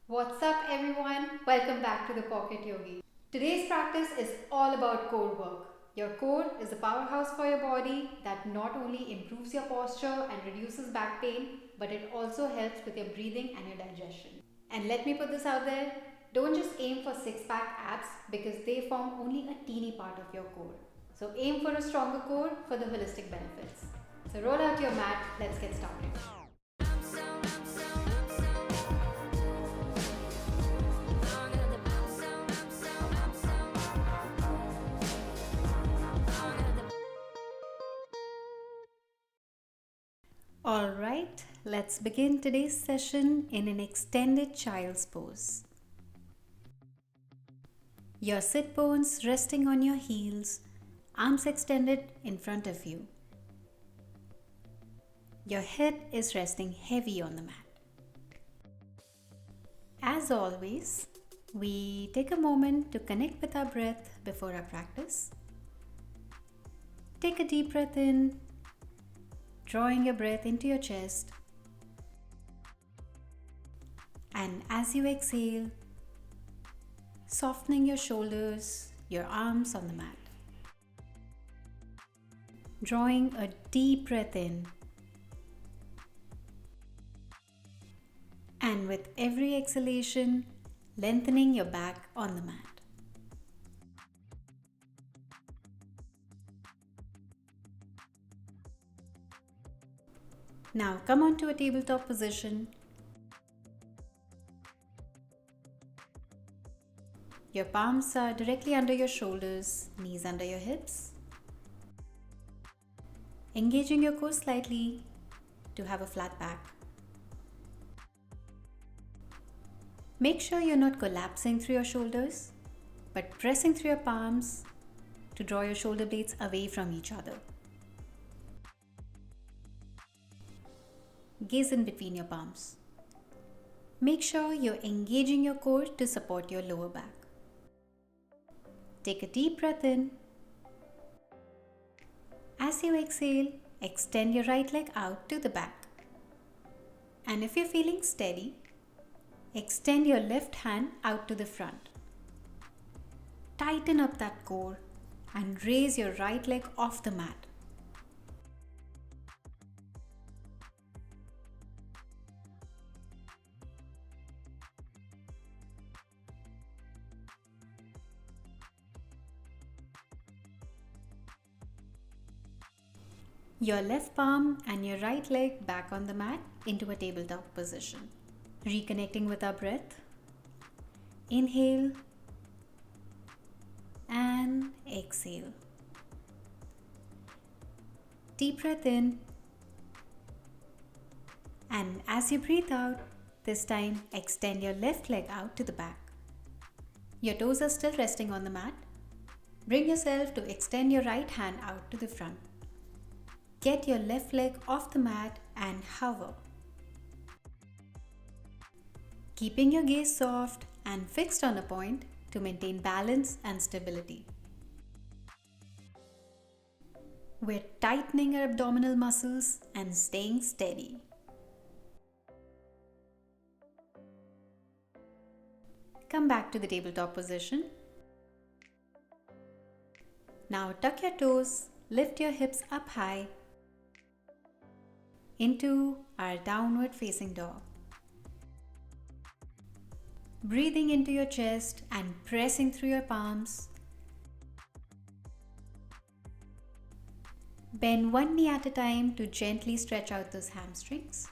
What's up, everyone? Welcome back to the Pocket Yogi. Today's practice is all about core work. Your core is a powerhouse for your body that not only improves your posture and reduces back pain, but it also helps with your breathing and your digestion. And let me put this out there, don't just aim for six pack abs because they form only a teeny part of your core. So aim for a stronger core for the holistic benefits. So roll out your mat, let's get started. Alright, let's begin today's session in an extended child's pose. Your sit bones resting on your heels, arms extended in front of you. Your head is resting heavy on the mat. As always, we take a moment to connect with our breath before our practice. Take a deep breath in, drawing your breath into your chest. And as you exhale, softening your shoulders, your arms on the mat. Drawing a deep breath in. And with every exhalation, lengthening your back on the mat. Now come onto a tabletop position. Your palms are directly under your shoulders, knees under your hips. Engaging your core slightly to have a flat back. Make sure you're not collapsing through your shoulders, but pressing through your palms to draw your shoulder blades away from each other. Gaze in between your palms. Make sure you're engaging your core to support your lower back. Take a deep breath in. As you exhale, extend your right leg out to the back. And if you're feeling steady, extend your left hand out to the front. Tighten up that core and raise your right leg off the mat. Your left palm and your right leg back on the mat into a tabletop position. Reconnecting with our breath. Inhale and exhale. Deep breath in. And as you breathe out, this time extend your left leg out to the back. Your toes are still resting on the mat. Bring yourself to extend your right hand out to the front. Get your left leg off the mat and hover. Keeping your gaze soft and fixed on a point to maintain balance and stability. We're tightening our abdominal muscles and staying steady. Come back to the tabletop position. Now tuck your toes, lift your hips up high into our downward facing dog. Breathing into your chest and pressing through your palms. Bend one knee at a time to gently stretch out those hamstrings.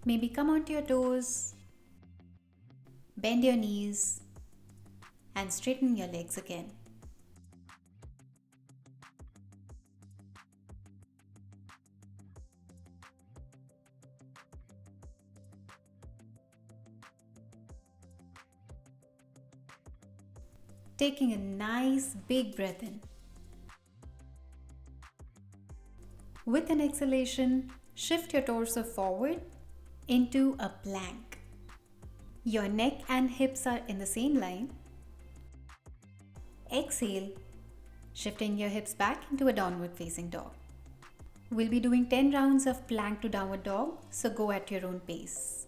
Maybe come onto your toes, bend your knees, and straighten your legs again. Taking a nice big breath in. With an exhalation, shift your torso forward into a plank. Your neck and hips are in the same line. Exhale, shifting your hips back into a downward facing dog. We'll be doing 10 rounds of plank to downward dog, so go at your own pace.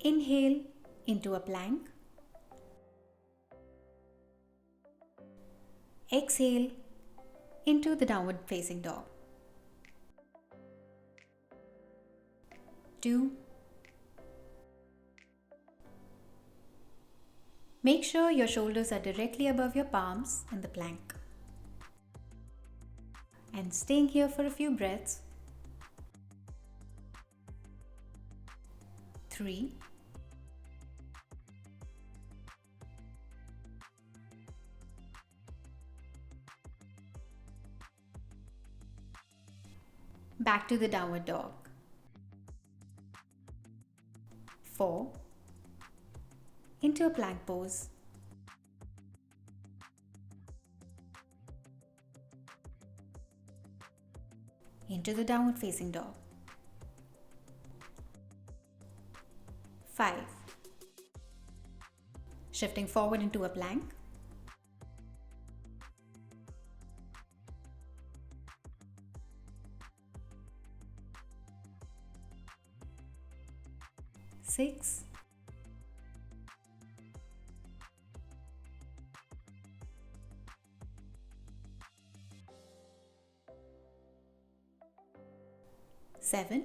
Inhale into a plank. Exhale into the downward facing dog. 2. Make sure your shoulders are directly above your palms in the plank. And staying here for a few breaths. 3. Back to the downward dog. 4. Into a plank pose. 5. Into the downward facing dog. 5. Shifting forward into a plank. 6. 7.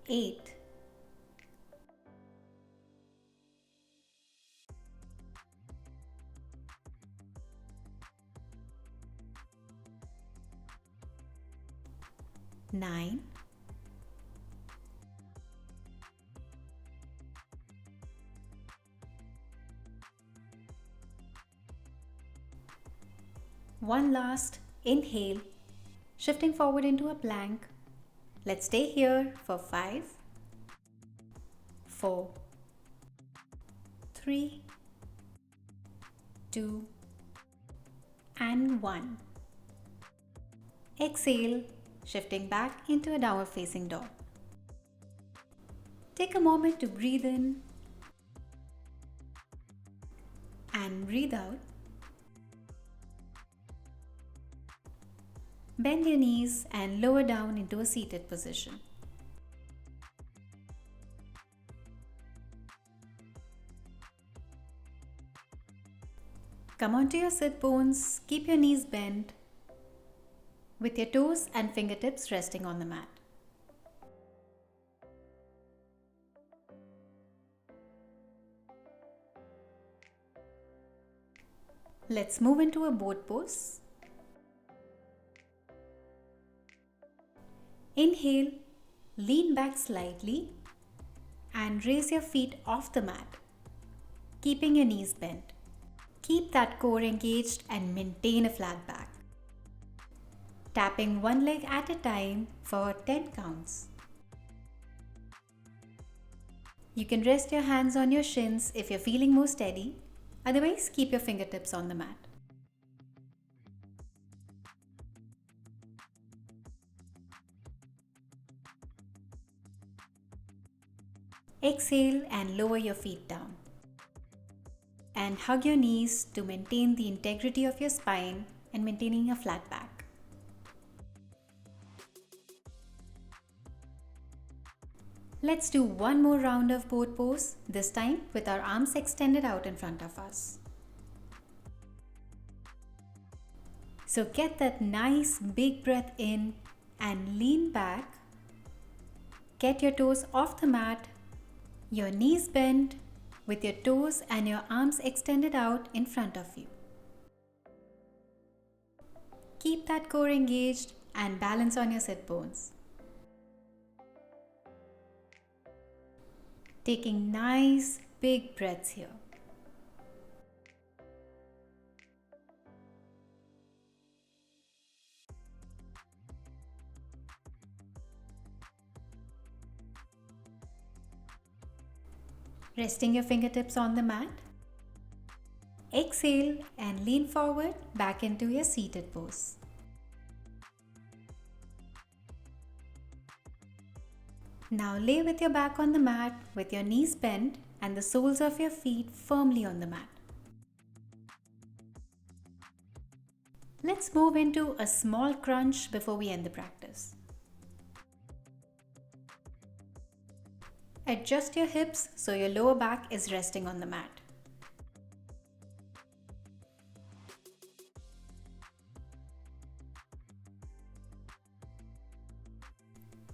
8. 9. 1 last inhale, shifting forward into a plank. Let's stay here for 5, 4, 3, 2, and 1. Exhale, shifting back into a downward facing dog. Take a moment to breathe in and breathe out. Bend your knees and lower down into a seated position. Come onto your sit bones, keep your knees bent with your toes and fingertips resting on the mat. Let's move into a boat pose. Inhale, lean back slightly and raise your feet off the mat, keeping your knees bent. Keep that core engaged and maintain a flat back. Tapping one leg at a time for 10 counts. You can rest your hands on your shins if you're feeling more steady, otherwise keep your fingertips on the mat. Exhale and lower your feet down. And hug your knees to maintain the integrity of your spine and maintaining a flat back. Let's do one more round of boat pose, this time with our arms extended out in front of us. So get that nice big breath in and lean back. Get your toes off the mat, your knees bent, with your toes and your arms extended out in front of you. Keep that core engaged and balance on your sit bones. Taking nice big breaths here. Resting your fingertips on the mat. Exhale and lean forward back into your seated pose. Now lay with your back on the mat with your knees bent and the soles of your feet firmly on the mat. Let's move into a small crunch before we end the practice. Adjust your hips so your lower back is resting on the mat.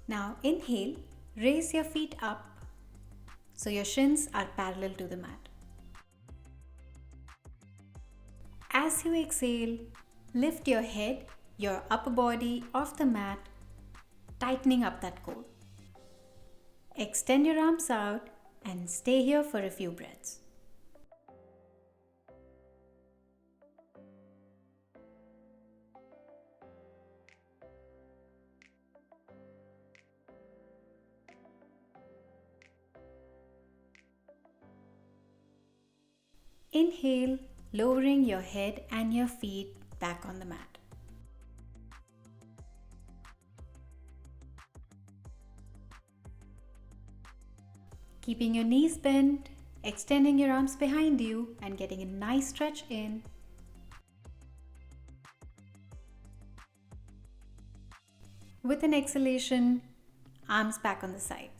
Now inhale, raise your feet up so your shins are parallel to the mat. As you exhale, lift your head, your upper body off the mat, tightening up that core. Extend your arms out and stay here for a few breaths. Inhale, lowering your head and your feet back on the mat. Keeping your knees bent, extending your arms behind you and getting a nice stretch in. With an exhalation, arms back on the side.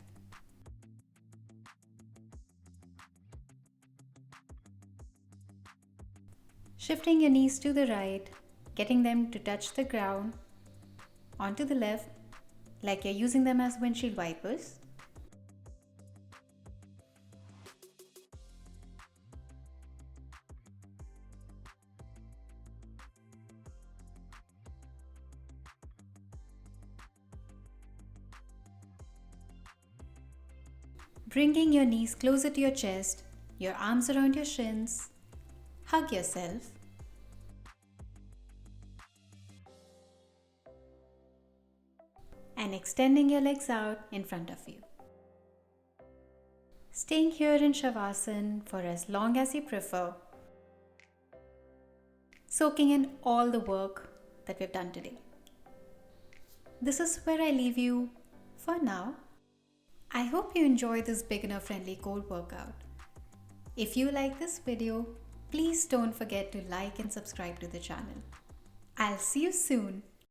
Shifting your knees to the right, getting them to touch the ground, onto the left, like you're using them as windshield wipers. Bringing your knees closer to your chest, your arms around your shins, hug yourself. And extending your legs out in front of you. Staying here in Shavasana for as long as you prefer, soaking in all the work that we've done today. This is where I leave you for now. I hope you enjoy this beginner-friendly core workout. If you like this video, please don't forget to like and subscribe to the channel. I'll see you soon.